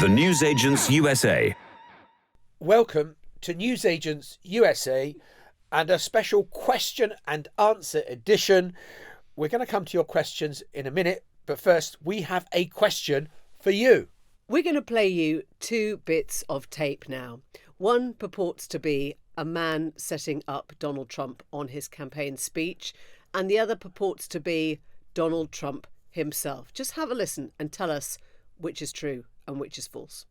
The Newsagents USA. Welcome to Newsagents USA and a special question and answer edition. We're going to come to your questions in a minute, but first we have a question for you. We're going to play you two bits of tape now. One purports to be a man setting up Donald Trump on his campaign speech, and the other purports to be Donald Trump himself. Just have a listen and tell us which is true and which is false.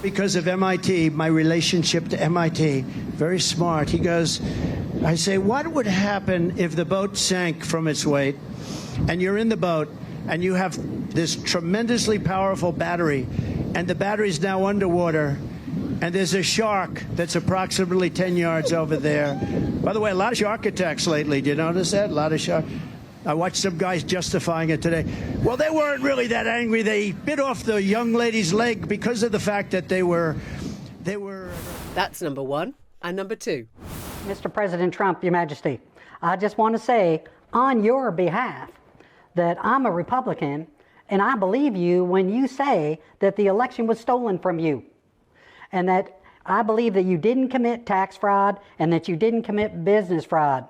Because of MIT, my relationship to MIT, very smart. He goes, I say, what would happen if the boat sank from its weight and you're in the boat and you have this tremendously powerful battery and the battery's now underwater and there's a shark that's approximately 10 yards over there. By the way, a lot of shark attacks lately. Do you notice that? A lot of shark. I watched some guys justifying it today. Well, they weren't really that angry. They bit off the young lady's leg because of the fact that they were. That's number one. And number two. Mr. President Trump, Your Majesty, I just want to say on your behalf that I'm a Republican and I believe you when you say that the election was stolen from you. And that I believe that you didn't commit tax fraud and that you didn't commit business fraud.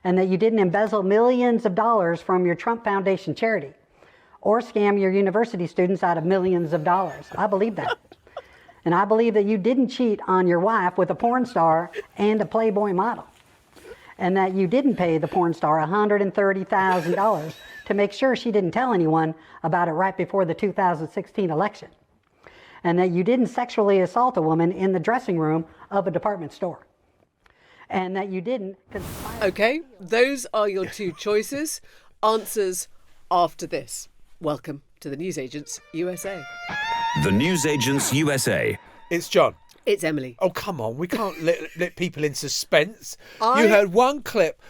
And that you didn't embezzle millions of dollars from your Trump Foundation charity or scam your university students out of millions of dollars. I believe that. And I believe that you didn't cheat on your wife with a porn star and a Playboy model. And that you didn't pay the porn star $130,000 to make sure she didn't tell anyone about it right before the 2016 election. And that you didn't sexually assault a woman in the dressing room of a department store. And that you didn't conspire. Okay, those are your two choices. Answers after this. Welcome to the Newsagents USA. The Newsagents USA. It's John. It's Emily. Oh, come on. We can't let people in suspense. You heard one clip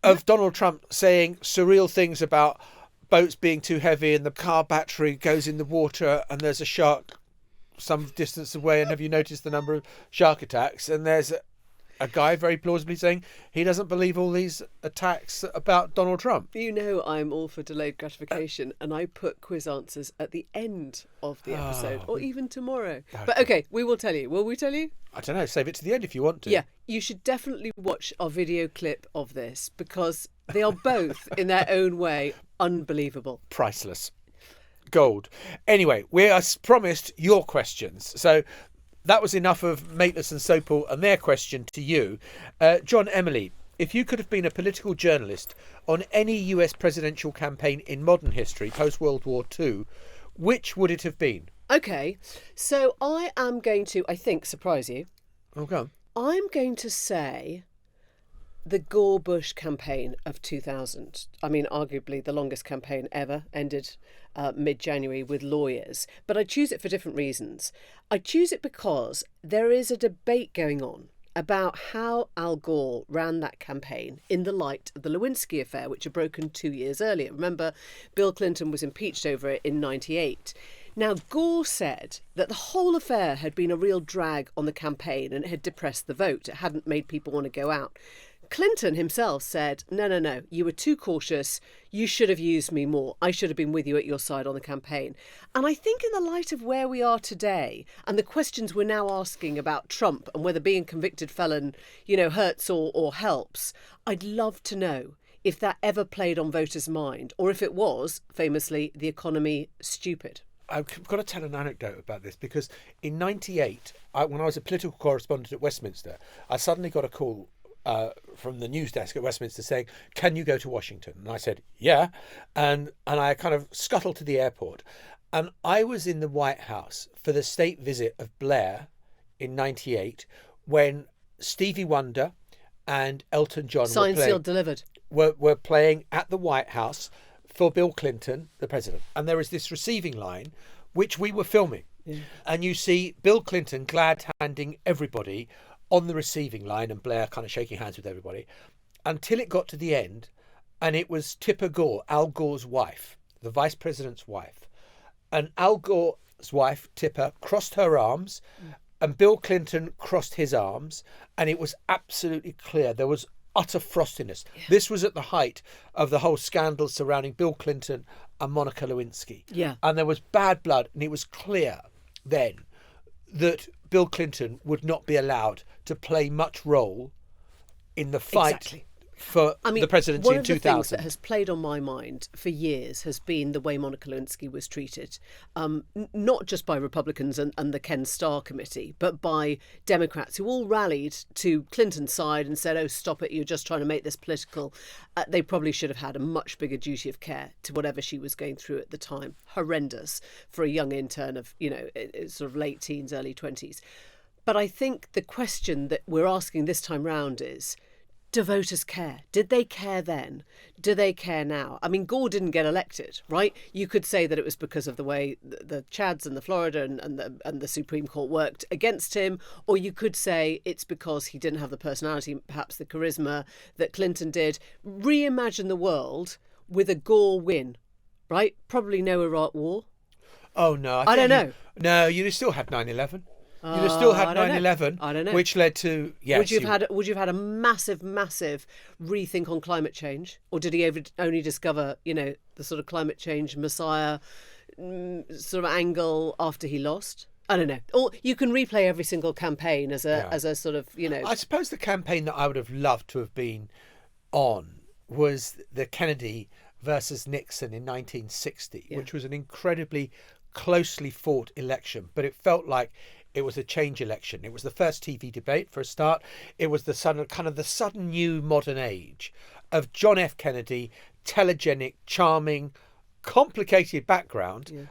of Donald Trump saying surreal things about boats being too heavy and the car battery goes in the water and there's a shark some distance away. And have you noticed the number of shark attacks? And there's a guy very plausibly saying he doesn't believe all these attacks about Donald Trump. You know I'm all for delayed gratification, and I put quiz answers at the end of the episode, or even tomorrow. But okay, we will tell you. Will we tell you? I don't know. Save it to the end if you want to. Yeah, you should definitely watch our video clip of this because they are both, in their own way, unbelievable. Priceless. Gold. Anyway, we are promised your questions. So that was enough of Maitlis and Sopel and their question to you. John, Emily, if you could have been a political journalist on any US presidential campaign in modern history, post-World War II, which would it have been? Okay, so I am going to, I think, surprise you. Okay. I'm going to say the Gore-Bush campaign of 2000. I mean, arguably the longest campaign ever, ended mid-January with lawyers. But I choose it for different reasons. I choose it because there is a debate going on about how Al Gore ran that campaign in the light of the Lewinsky affair, which had broken 2 years earlier. Remember, Bill Clinton was impeached over it in 98. Now, Gore said that the whole affair had been a real drag on the campaign and it had depressed the vote. It hadn't made people want to go out. Clinton himself said, no, you were too cautious. You should have used me more. I should have been with you at your side on the campaign. And I think in the light of where we are today and the questions we're now asking about Trump and whether being a convicted felon, hurts or helps, I'd love to know if that ever played on voters' mind or if it was, famously, the economy stupid. I've got to tell an anecdote about this because in 98, when I was a political correspondent at Westminster, I suddenly got a call from the news desk at Westminster saying, can you go to Washington? And I said, yeah. And I kind of scuttled to the airport. And I was in the White House for the state visit of Blair in 98 when Stevie Wonder and Elton John Signed, sealed, delivered. Were playing at the White House for Bill Clinton, the president. And there was this receiving line, which we were filming. Yeah. And you see Bill Clinton glad-handing everybody on the receiving line and Blair kind of shaking hands with everybody until it got to the end. And it was Tipper Gore, Al Gore's wife, the vice president's wife. And Al Gore's wife, Tipper, crossed her arms and Bill Clinton crossed his arms. And it was absolutely clear. There was utter frostiness. Yeah. This was at the height of the whole scandal surrounding Bill Clinton and Monica Lewinsky. Yeah. And there was bad blood and it was clear then that Bill Clinton would not be allowed to play much role in the fight Exactly. for the presidency one in of the 2000. things that has played on my mind for years has been the way Monica Lewinsky was treated, not just by Republicans and the Ken Starr committee, but by Democrats who all rallied to Clinton's side and said, "Oh, stop it! You're just trying to make this political." They probably should have had a much bigger duty of care to whatever she was going through at the time. Horrendous for a young intern of sort of late teens, early 20s. But I think the question that we're asking this time round is, do voters care? Did they care then? Do they care now? I mean, Gore didn't get elected, right? You could say that it was because of the way the Chads and the Florida and the Supreme Court worked against him, or you could say it's because he didn't have the personality, perhaps the charisma that Clinton did. Reimagine the world with a Gore win, right? Probably no Iraq War. Oh, no. I don't know. No, you'd have still had 9/11. You'd have still had 9/11, I don't know. which led to Would you have had a massive rethink on climate change, or did he only discover the sort of climate change messiah sort of angle after he lost? I don't know. Or you can replay every single campaign as a sort of I suppose the campaign that I would have loved to have been on was the Kennedy versus Nixon in 1960, which was an incredibly closely fought election, but it felt like it was a change election. It was the first TV debate for a start. It was the sudden new modern age of John F. Kennedy, telegenic, charming, complicated background,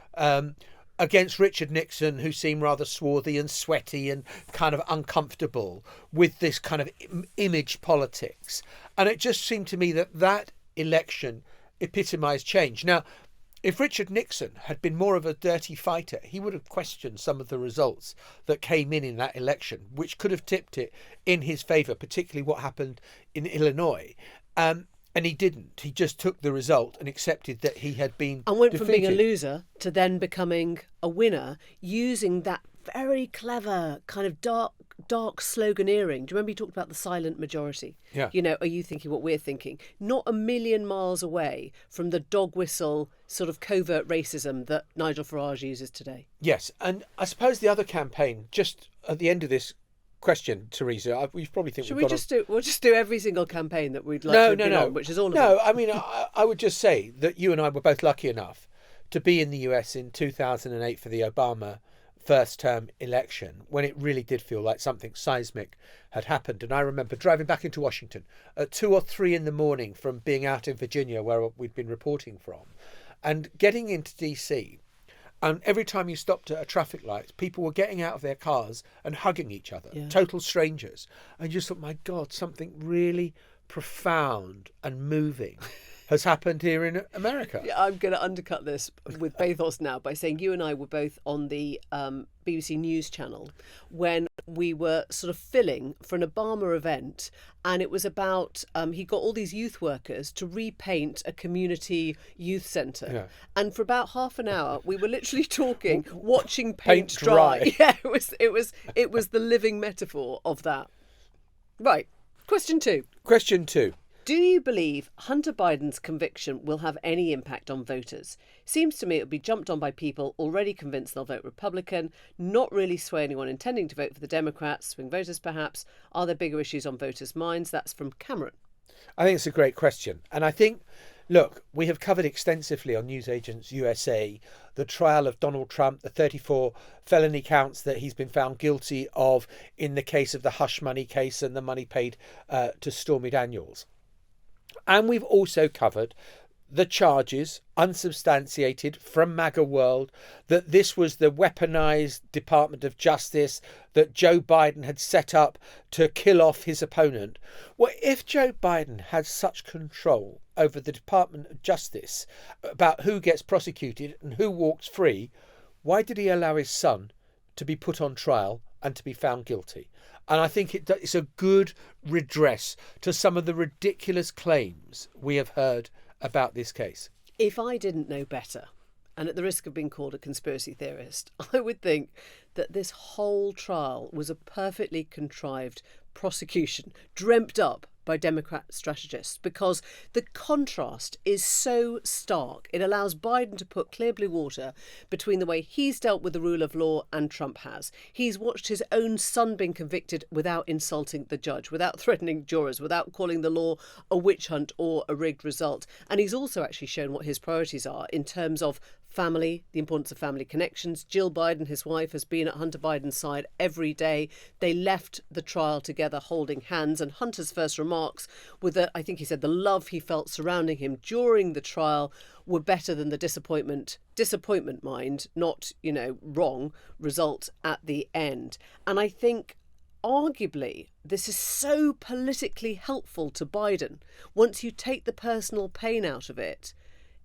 against Richard Nixon, who seemed rather swarthy and sweaty and kind of uncomfortable with this kind of image politics. And it just seemed to me that election epitomised change. Now, if Richard Nixon had been more of a dirty fighter, he would have questioned some of the results that came in that election, which could have tipped it in his favour, particularly what happened in Illinois. And he didn't. He just took the result and accepted that he had been and went defeated. from being a loser to then becoming a winner, using that very clever kind of dark sloganeering. Do you remember he talked about the silent majority? Yeah. Are you thinking what we're thinking? Not a million miles away from the dog whistle sort of covert racism that Nigel Farage uses today. Yes, and I suppose the other campaign, just at the end of this question, Teresa, we probably think we'll just do every single campaign that we'd like to have been on, which is all of them. No, I mean, I would just say that you and I were both lucky enough to be in the US in 2008 for the Obama first term election, when it really did feel like something seismic had happened. And I remember driving back into Washington at 2 or 3 in the morning from being out in Virginia, where we'd been reporting from, and getting into DC. And every time you stopped at a traffic light, people were getting out of their cars and hugging each other, total strangers. And you just thought, my God, something really profound and moving has happened here in America. Yeah, I'm going to undercut this with pathos now by saying you and I were both on the BBC News channel when we were sort of filling for an Obama event, and it was about he got all these youth workers to repaint a community youth centre. Yeah. And for about half an hour we were literally talking, watching paint dry. Yeah, it was the living metaphor of that. Right. Question 2. Do you believe Hunter Biden's conviction will have any impact on voters? Seems to me it would be jumped on by people already convinced they'll vote Republican, not really sway anyone intending to vote for the Democrats, swing voters perhaps. Are there bigger issues on voters' minds? That's from Cameron. I think it's a great question. And I think, look, we have covered extensively on Newsagents USA the trial of Donald Trump, the 34 felony counts that he's been found guilty of in the case of the hush money case and the money paid to Stormy Daniels. And we've also covered the charges, unsubstantiated from MAGA world, that this was the weaponized Department of Justice that Joe Biden had set up to kill off his opponent. Well, if Joe Biden had such control over the Department of Justice about who gets prosecuted and who walks free, why did he allow his son to be put on trial and to be found guilty? And I think it's a good redress to some of the ridiculous claims we have heard about this case. If I didn't know better, and at the risk of being called a conspiracy theorist, I would think that this whole trial was a perfectly contrived prosecution, dreamt up by Democrat strategists because the contrast is so stark. It allows Biden to put clear blue water between the way he's dealt with the rule of law and Trump has. He's watched his own son being convicted without insulting the judge, without threatening jurors, without calling the law a witch hunt or a rigged result. And he's also actually shown what his priorities are in terms of family, the importance of family connections. Jill Biden, his wife, has been at Hunter Biden's side every day. They left the trial together holding hands, and Hunter's first remarks were that, I think he said, the love he felt surrounding him during the trial were better than the disappointment mind, not, wrong result at the end. And I think arguably this is so politically helpful to Biden. Once you take the personal pain out of it,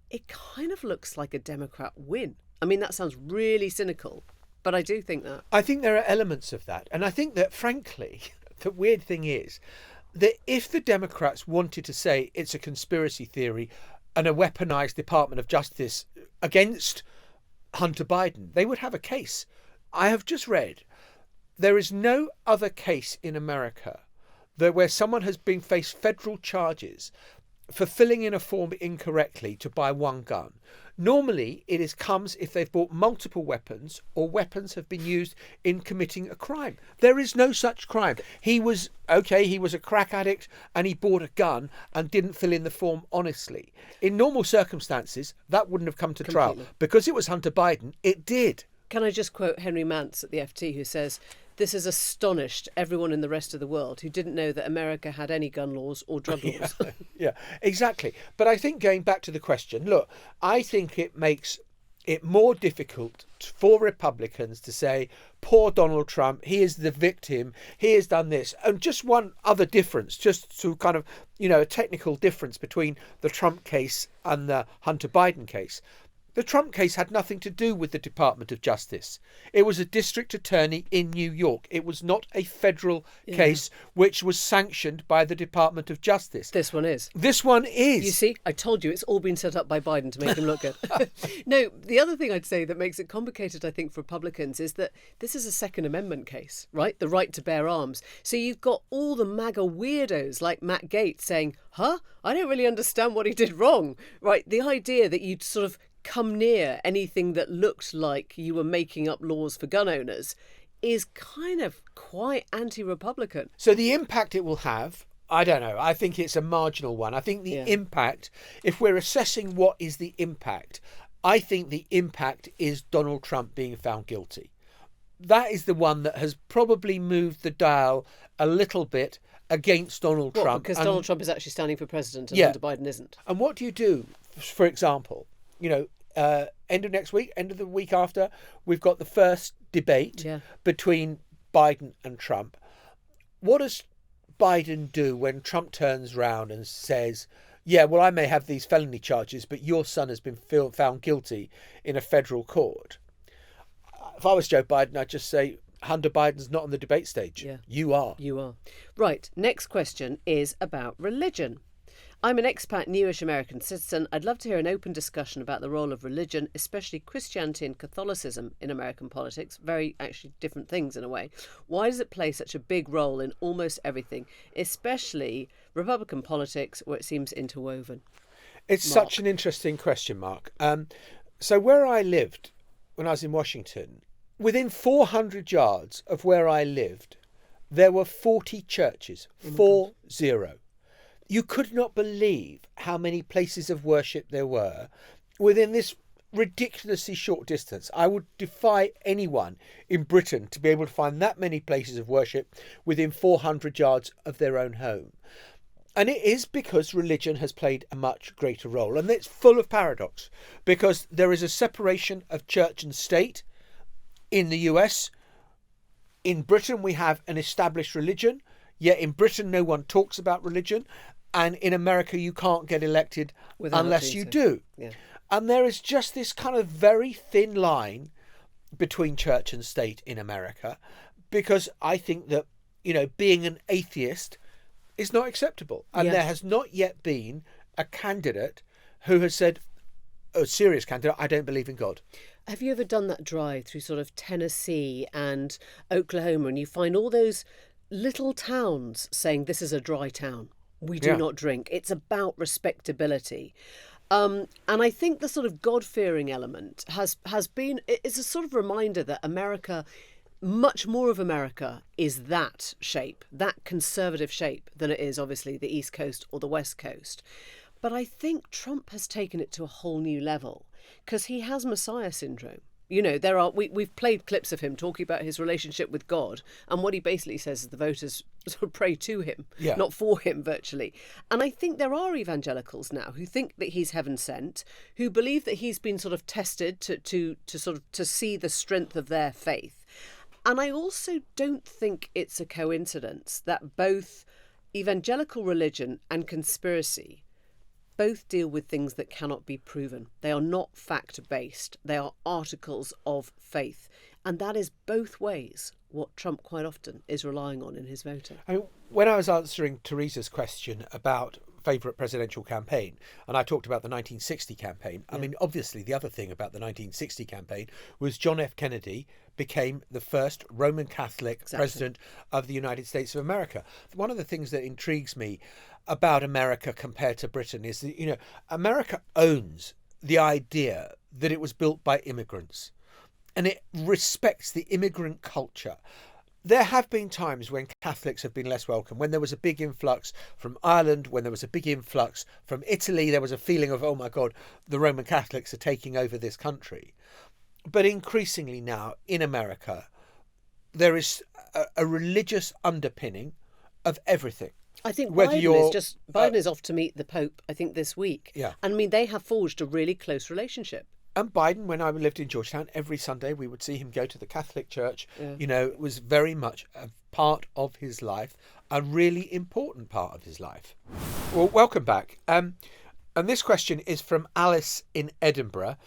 it kind of looks like a Democrat win. I mean, that sounds really cynical, but I do think that. I think there are elements of that. And I think that, frankly, the weird thing is that if the Democrats wanted to say it's a conspiracy theory and a weaponized Department of Justice against Hunter Biden, they would have a case. I have just read there is no other case in America where someone has been faced federal charges for filling in a form incorrectly to buy one gun. Normally, comes if they've bought multiple weapons or weapons have been used in committing a crime. There is no such crime. He was a crack addict and he bought a gun and didn't fill in the form honestly. In normal circumstances, that wouldn't have come to trial. Because it was Hunter Biden, it did. Can I just quote Henry Mance at the FT, who says, "This has astonished everyone in the rest of the world who didn't know that America had any gun laws or drug laws." Yeah, exactly. But I think going back to the question, look, I think it makes it more difficult for Republicans to say, poor Donald Trump, he is the victim, he has done this. And just one other difference, just to kind of, a technical difference between the Trump case and the Hunter Biden case. The Trump case had nothing to do with the Department of Justice. It was a district attorney in New York. It was not a federal case which was sanctioned by the Department of Justice. This one is. This one is. You see, I told you it's all been set up by Biden to make him look good. No, the other thing I'd say that makes it complicated, I think, for Republicans is that this is a Second Amendment case, right? The right to bear arms. So you've got all the MAGA weirdos like Matt Gaetz saying, I don't really understand what he did wrong, right? The idea that you'd sort of come near anything that looked like you were making up laws for gun owners is kind of quite anti-Republican. So the impact it will have, I don't know. I think it's a marginal one. I think the impact, if we're assessing what is the impact, I think the impact is Donald Trump being found guilty. That is the one that has probably moved the dial a little bit against Donald Trump. Because Donald Trump is actually standing for president and Hunter Biden isn't. And what do you do, for example, end of next week, end of the week after, we've got the first debate between Biden and Trump. What does Biden do when Trump turns round and says, I may have these felony charges, but your son has been found guilty in a federal court? If I was Joe Biden, I'd just say, Hunter Biden's not on the debate stage. Yeah. You are. You are. Right. Next question is about religion. I'm an expat newish American citizen. I'd love to hear an open discussion about the role of religion, especially Christianity and Catholicism in American politics. Very actually different things in a way. Why does it play such a big role in almost everything, especially Republican politics where it seems interwoven? It's such an interesting question, Mark. So where I lived when I was in Washington, within 400 yards of where I lived, there were 40 churches, 40. You could not believe how many places of worship there were within this ridiculously short distance. I would defy anyone in Britain to be able to find that many places of worship within 400 yards of their own home. And it is because religion has played a much greater role. And it's full of paradox because there is a separation of church and state in the US. In Britain, we have an established religion. Yet in Britain, no one talks about religion. And in America, you can't get elected unless you do. Yeah. And there is just this kind of very thin line between church and state in America, because I think that, being an atheist is not acceptable. And there has not yet been a candidate who has said, a serious candidate, I don't believe in God. Have you ever done that drive through sort of Tennessee and Oklahoma and you find all those little towns saying this is a dry town? We do not drink. It's about respectability. And I think the sort of God-fearing element has been, it's a sort of reminder that America, much more of America is that shape, that conservative shape, than it is obviously the East Coast or the West Coast. But I think Trump has taken it to a whole new level because he has Messiah syndrome. You know, we've played clips of him talking about his relationship with God, and what he basically says is the voters sort of pray to him, not for him, virtually. And I think there are evangelicals now who think that he's heaven sent, who believe that he's been sort of tested to see the strength of their faith. And I also don't think it's a coincidence that both evangelical religion and conspiracy both deal with things that cannot be proven. They are not fact-based. They are articles of faith. And that is both ways what Trump quite often is relying on in his voting. When I was answering Teresa's question about favourite presidential campaign, and I talked about the 1960 campaign, I mean, obviously the other thing about the 1960 campaign was John F. Kennedy became the first Roman Catholic president of the United States of America. One of the things that intrigues me about America compared to Britain is that, you know, America owns the idea that it was built by immigrants and it respects the immigrant culture. There have been times when Catholics have been less welcome, when there was a big influx from Ireland, when there was a big influx from Italy, there was a feeling of, oh my God, the Roman Catholics are taking over this country. But increasingly now in America, there is a religious underpinning of everything. I think Biden is off to meet the Pope, I think, this week. Yeah. And I mean, they have forged a really close relationship. And Biden, when I lived in Georgetown, every Sunday we would see him go to the Catholic Church. Yeah. You know, it was very much a part of his life, a really important part of his life. Well, welcome back. And this question is from Alice in Edinburgh.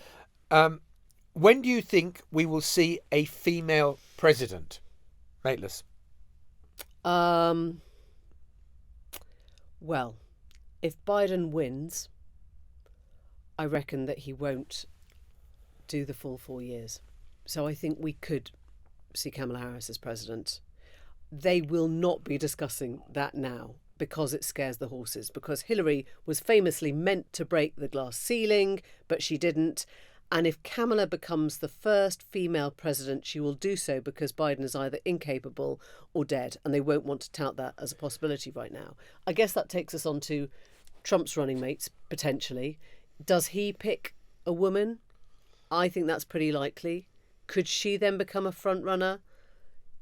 When do you think we will see a female president? Maitlis. Well, if Biden wins, I reckon that he won't do the full 4 years. So I think we could see Kamala Harris as president. They will not be discussing that now because it scares the horses, because Hillary was famously meant to break the glass ceiling, but she didn't. And if Kamala becomes the first female president, she will do so because Biden is either incapable or dead, and they won't want to tout that as a possibility right now. I guess that takes us on to Trump's running mates, potentially. Does he pick a woman? I think that's pretty likely. Could she then become a front runner?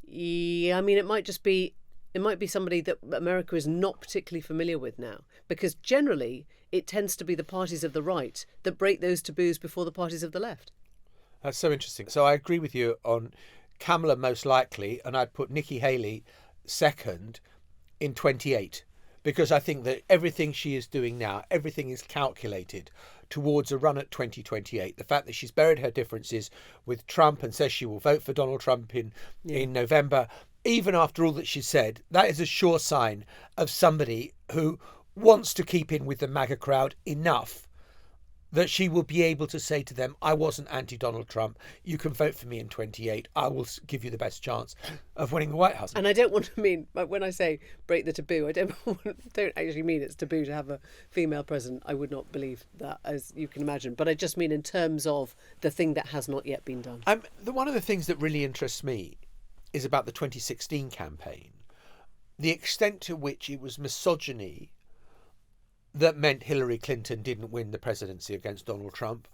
Yeah, I mean, it might be somebody that America is not particularly familiar with now, because generally it tends to be the parties of the right that break those taboos before the parties of the left. That's so interesting. So I agree with you on Kamala most likely, and I'd put Nikki Haley second in 28, because I think that everything she is doing now, everything is calculated towards a run at 2028. The fact that she's buried her differences with Trump and says she will vote for Donald Trump in November, even after all that she said, that is a sure sign of somebody who wants to keep in with the MAGA crowd enough that she will be able to say to them, I wasn't anti-Donald Trump. You can vote for me in 28. I will give you the best chance of winning the White House. And I don't want to mean, when I say break the taboo, I don't actually mean it's taboo to have a female president. I would not believe that, as you can imagine. But I just mean in terms of the thing that has not yet been done. One of the things that really interests me is about the 2016 campaign, the extent to which it was misogyny that meant Hillary Clinton didn't win the presidency against Donald Trump,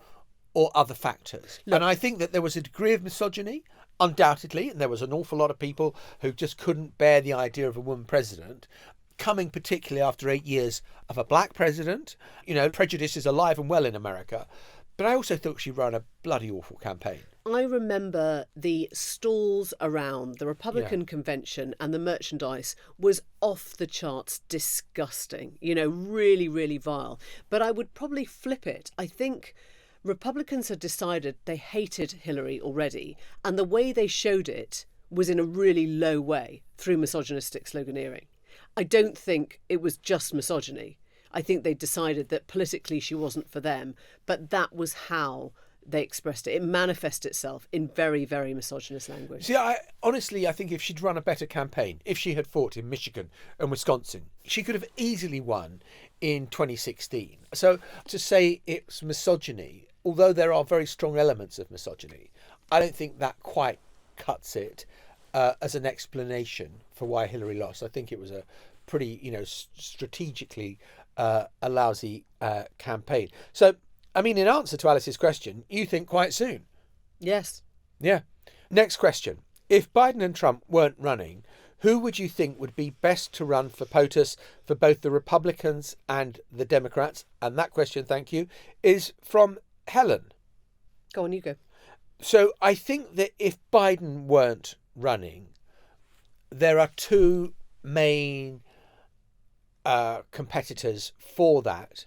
or other factors. Look, and I think that there was a degree of misogyny, undoubtedly, and there was an awful lot of people who just couldn't bear the idea of a woman president, coming particularly after 8 years of a black president. You know, prejudice is alive and well in America. But I also thought she ran a bloody awful campaign. I remember the stalls around the Republican convention, and the merchandise was off the charts disgusting, you know, really, really vile. But I would probably flip it. I think Republicans had decided they hated Hillary already, and the way they showed it was in a really low way through misogynistic sloganeering. I don't think it was just misogyny. I think they decided that politically she wasn't for them, but that was how they expressed it. It manifests itself in very, very misogynist language. See, honestly, I think if she'd run a better campaign, if she had fought in Michigan and Wisconsin, she could have easily won in 2016. So to say it's misogyny, although there are very strong elements of misogyny, I don't think that quite cuts it as an explanation for why Hillary lost. I think it was a pretty, strategically a lousy campaign. So, I mean, in answer to Alice's question, you think quite soon? Yes. Yeah. Next question. If Biden and Trump weren't running, who would you think would be best to run for POTUS for both the Republicans and the Democrats? And that question, thank you, is from Helen. Go on, you go. So I think that if Biden weren't running, there are two main competitors for that.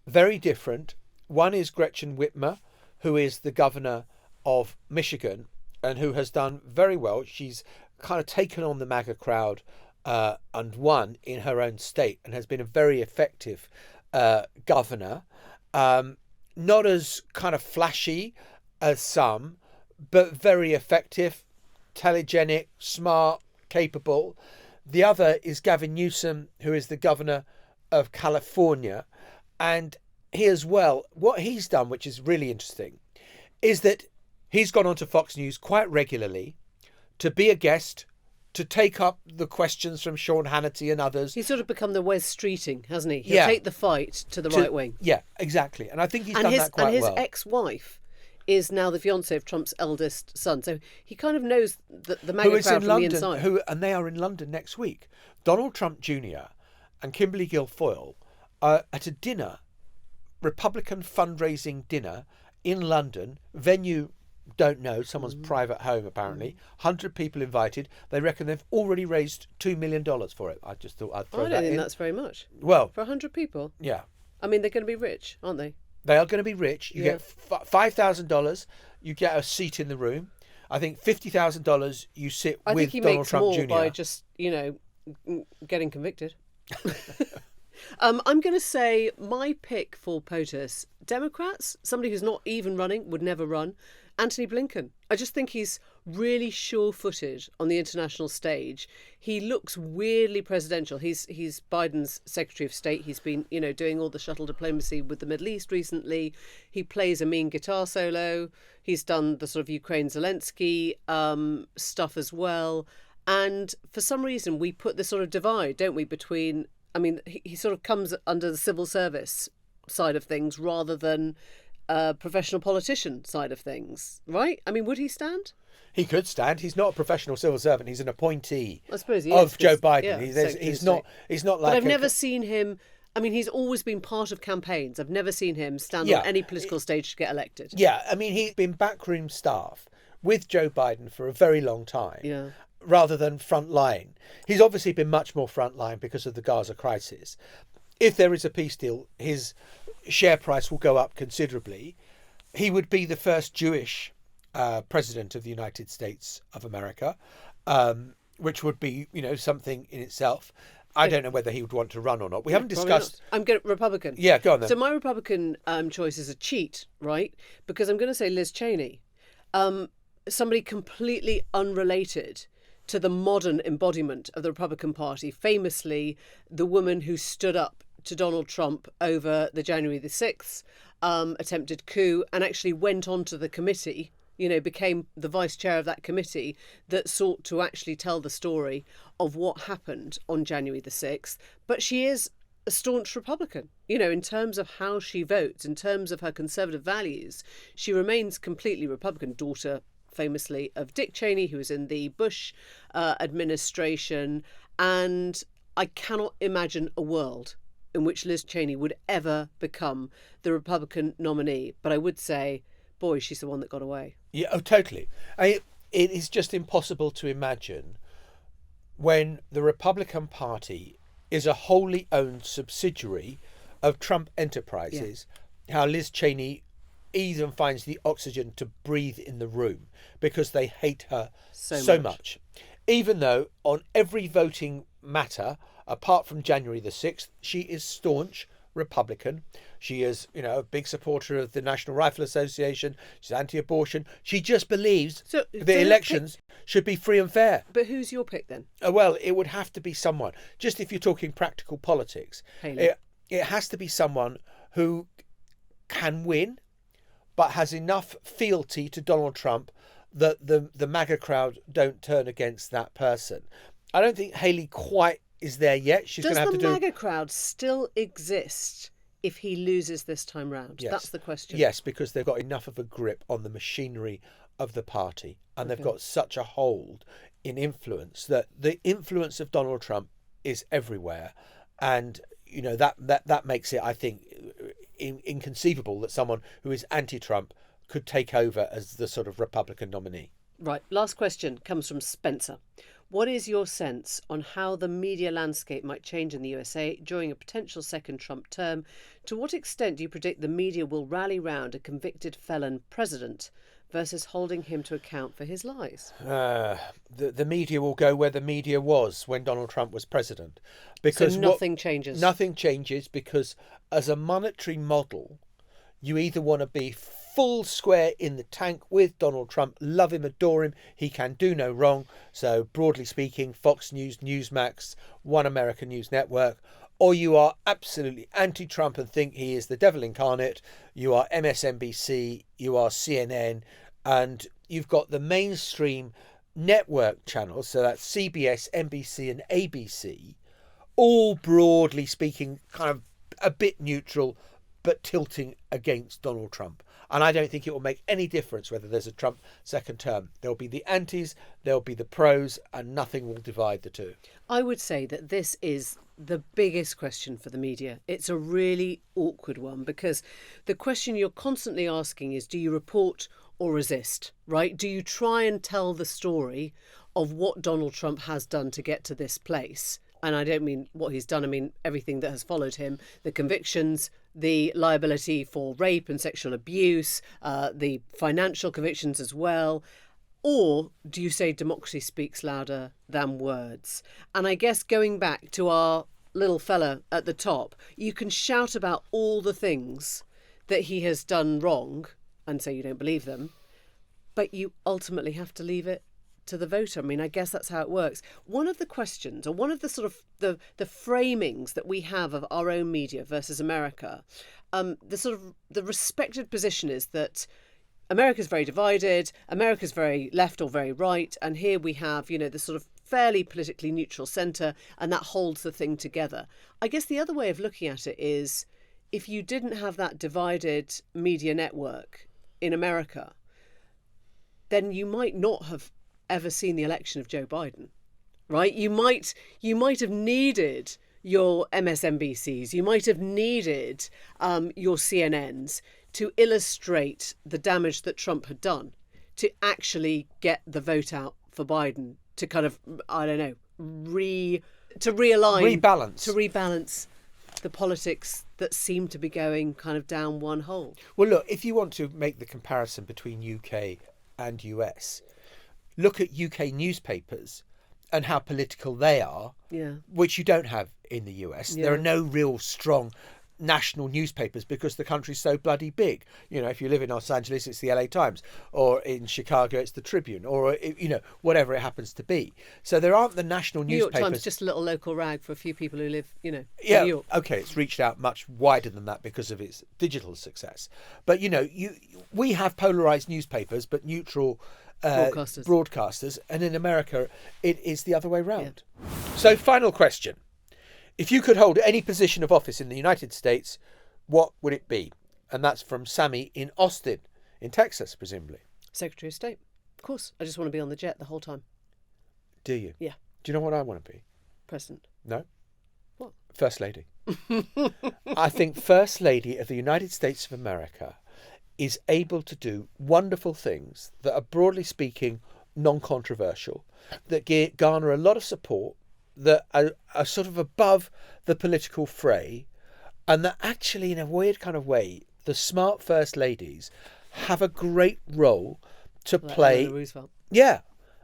Very different. One is Gretchen Whitmer, who is the governor of Michigan and who has done very well. She's kind of taken on the MAGA crowd and won in her own state and has been a very effective governor. Not as kind of flashy as some, but very effective, telegenic, smart, capable. The other is Gavin Newsom, who is the governor of California. And he as well, what he's done, which is really interesting, is that he's gone onto Fox News quite regularly to be a guest, to take up the questions from Sean Hannity and others. He's sort of become the Wes Streeting, hasn't he? He'll take the fight to the right wing. Yeah, exactly. And I think he's done that quite well. And his ex-wife is now the fiancée of Trump's eldest son. So he kind of knows the MAGA crowd from the inside. And they are in London next week. Donald Trump Jr. and Kimberly Guilfoyle are at a dinner, Republican fundraising dinner in London, venue, don't know, someone's private home apparently, 100 people invited. They reckon they've already raised $2 million for it. I just thought I'd throw that in. I don't think that's very much. Well, for 100 people? Yeah. I mean, they're going to be rich, aren't they? They are going to be rich. You get $5,000, you get a seat in the room. I think $50,000 you sit with Donald Trump Jr. I think he makes more by just, getting convicted. I'm going to say my pick for POTUS, Democrats, somebody who's not even running, would never run, Antony Blinken. I just think he's really sure-footed on the international stage. He looks weirdly presidential. He's Biden's Secretary of State. He's been, doing all the shuttle diplomacy with the Middle East recently. He plays a mean guitar solo. He's done the sort of Ukraine Zelensky stuff as well. And for some reason, we put this sort of divide, don't we, between... I mean, he sort of comes under the civil service side of things rather than professional politician side of things, right? I mean, would he stand? He could stand. He's not a professional civil servant. He's an appointee I suppose he of is, Joe Biden. Yeah, he's not like. But I've never seen him. I mean, he's always been part of campaigns. I've never seen him stand on any political stage to get elected. Yeah, I mean, he's been backroom staff with Joe Biden for a very long time. Yeah. Rather than front line. He's obviously been much more front line because of the Gaza crisis. If there is a peace deal, his share price will go up considerably. He would be the first Jewish president of the United States of America, which would be, something in itself. I don't know whether he would want to run or not. We haven't discussed. I'm going Republican. Yeah, go on then. So my Republican choice is a cheat, right? Because I'm going to say Liz Cheney, somebody completely unrelated to the modern embodiment of the Republican Party, famously the woman who stood up to Donald Trump over the January the 6th attempted coup and actually went on to the committee, became the vice chair of that committee that sought to actually tell the story of what happened on January the 6th. But she is a staunch Republican, in terms of how she votes, in terms of her conservative values. She remains completely Republican, daughter famously of Dick Cheney, who was in the Bush administration. And I cannot imagine a world in which Liz Cheney would ever become the Republican nominee. But I would say, boy, she's the one that got away. Yeah, oh, totally. It is just impossible to imagine when the Republican Party is a wholly owned subsidiary of Trump Enterprises, how Liz Cheney even finds the oxygen to breathe in the room because they hate her so much. Even though on every voting matter, apart from January the 6th, she is staunch Republican. She is, a big supporter of the National Rifle Association. She's anti-abortion. She just believes the elections should be free and fair. But who's your pick then? Well, it would have to be someone, just if you're talking practical politics, it has to be someone who can win, but has enough fealty to Donald Trump that the MAGA crowd don't turn against that person. I don't think Haley quite is there yet. She's going to have to do. Does the MAGA crowd still exist if he loses this time round? Yes. That's the question. Yes, because they've got enough of a grip on the machinery of the party, and they've got such a hold in influence that the influence of Donald Trump is everywhere, and that makes it, I think, inconceivable that someone who is anti-Trump could take over as the sort of Republican nominee. Right. Last question comes from Spencer. What is your sense on how the media landscape might change in the USA during a potential second Trump term? To what extent do you predict the media will rally round a convicted felon president versus holding him to account for his lies? The media will go where the media was when Donald Trump was president. Because so nothing changes? Nothing changes because as a monetary model, you either want to be full square in the tank with Donald Trump, love him, adore him, he can do no wrong. So broadly speaking, Fox News, Newsmax, One American News Network, or you are absolutely anti-Trump and think he is the devil incarnate. You are MSNBC, you are CNN, and you've got the mainstream network channels, so that's CBS, NBC and ABC, all broadly speaking kind of a bit neutral, but tilting against Donald Trump. And I don't think it will make any difference whether there's a Trump second term. There'll be the antis, there'll be the pros, and nothing will divide the two. I would say that this is the biggest question for the media. It's a really awkward one because the question you're constantly asking is, do you report or resist, right? Do you try and tell the story of what Donald Trump has done to get to this place? And I don't mean what he's done. I mean everything that has followed him, the convictions, the liability for rape and sexual abuse, the financial convictions as well. Or do you say democracy speaks louder than words? And I guess going back to our little fella at the top, you can shout about all the things that he has done wrong and say you don't believe them, but you ultimately have to leave it to the voter. I mean, I guess that's how it works. One of the questions, or one of the sort of the framings that we have of our own media versus America, the respected position is that America's very divided, America's very left or very right, and here we have, the sort of fairly politically neutral centre, and that holds the thing together. I guess the other way of looking at it is, if you didn't have that divided media network in America, then you might not have ever seen the election of Joe Biden, right? You might have needed your MSNBCs, you might have needed your CNNs to illustrate the damage that Trump had done, to actually get the vote out for Biden, to kind of, I don't know, rebalance the politics that seem to be going kind of down one hole. Well, look, if you want to make the comparison between UK and US, look at UK newspapers and how political they are, which you don't have in the US. There are no real strong national newspapers because the country's so bloody big. If you live in Los Angeles, it's the LA Times, or in Chicago, it's the Tribune, or, whatever it happens to be. So there aren't the national newspapers. New York Times, just a little local rag for a few people who live, in New York. Okay, it's reached out much wider than that because of its digital success. But, we have polarised newspapers, but neutral broadcasters, and in America it is the other way round. So final question: if you could hold any position of office in the United States, what would it be? And that's from Sammy in Austin in Texas, presumably. Secretary of State, of course. I just want to be on the jet the whole time. Do you? Yeah. Do you know what I want to be? President. No. What? First Lady. I think First Lady of the United States of America is able to do wonderful things that are, broadly speaking, non-controversial, that garner a lot of support, that are sort of above the political fray, and that actually, in a weird kind of way, the smart First Ladies have a great role to play. Roosevelt. Yeah.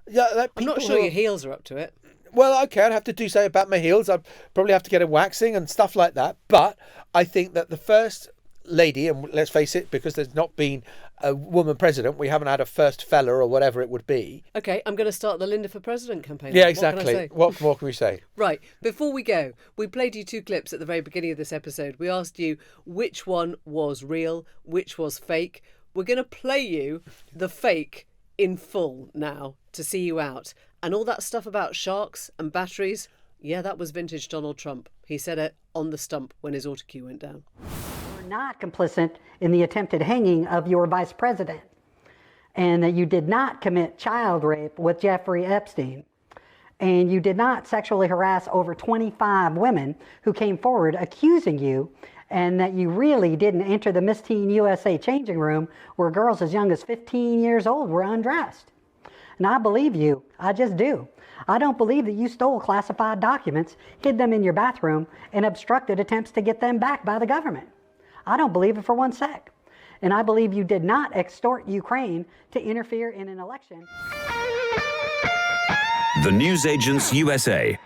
I'm not sure your heels are up to it. Well, okay, I'd have to do something about my heels. I'd probably have to get a waxing and stuff like that. But I think that the first lady, and let's face it, because there's not been a woman president, we haven't had a first fella or whatever it would be. Okay, I'm going to start the Linda for President campaign. Yeah, What exactly. can I say? What more can we say? Right, before we go, we played you 2 clips at the very beginning of this episode. We asked you which one was real, which was fake. We're going to play you the fake in full now to see you out. And all that stuff about sharks and batteries, yeah, that was vintage Donald Trump. He said it on the stump when his autocue went down. You're not complicit in the attempted hanging of your vice president, and that you did not commit child rape with Jeffrey Epstein, and you did not sexually harass over 25 women who came forward accusing you, and that you really didn't enter the Miss Teen USA changing room where girls as young as 15 years old were undressed. And I believe you. I just do. I don't believe that you stole classified documents, hid them in your bathroom, and obstructed attempts to get them back by the government. I don't believe it for one sec. And I believe you did not extort Ukraine to interfere in an election. The News Agents USA.